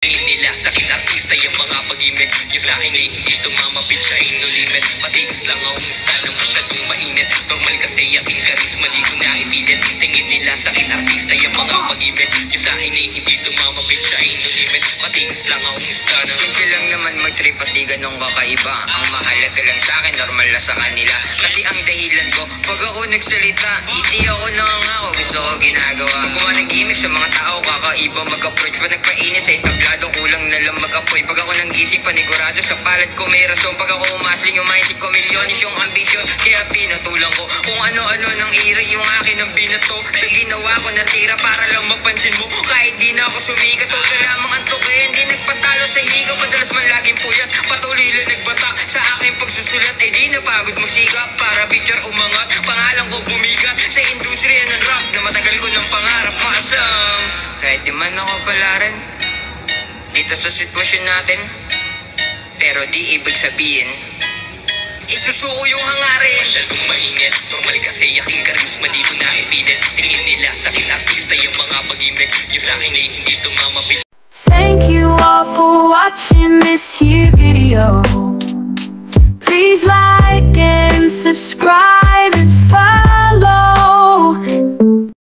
Tingin nila sakit artista yung mga pag-imik. Yung sa akin ay hindi tumamapit, siya ay no limit. Matigas lang akong style na masyadong mainit. Normal kasi aking karisma, di ko na ipilit. Tingin nila sakit artista yung mga pag-imik. Yung sa akin ay hindi tumamapit, siya ay no limit. Matigas lang akong style na simple lang naman mag-trip at di ganun kakaiba. Ang mahalaga lang sa akin, normal na sa kanila. Kasi ang dahilan ko, pag ako nagsalita, hindi ako nangangako, gusto ko ginagawa. Gumawa ng gimmick sa mga tao, kakaiba mag-approach. Pa nagpainit sa entablado, kulang na lang mag-apoy. Pag ako nang isip, panigurado sa palad ko may rason. Pag ako umasling, yung mindset ko milyones yung ambisyon. Kaya pinatulang ko kung ano-ano ng ira yung akin ang binato. Sa ginawa ko na tira para lang mapansin mo. Kahit di na ako sumikat, total lamang antok eh. Hindi nagpatalo sa higa, madalas man laging puyat. Patuloy lang nagbata sa aking pagsusulat. Eh di napagod magsikap para picture umangat. Pangalan ko bumigat sa industriya ng rap na matagal ko ng pangarap maasam. Kahit di man ako palaran dito sa sitwasyon natin, pero di ibig sabihin isusuko yung hangarin. Masyadong mainit, normal kasi aking karisma, di ko na ipilit. Tingin nila sakit artista yung mga pag-imik. Yung sa akin ay hindi tumamapit. Thank you all for watching this here video. Please like and subscribe.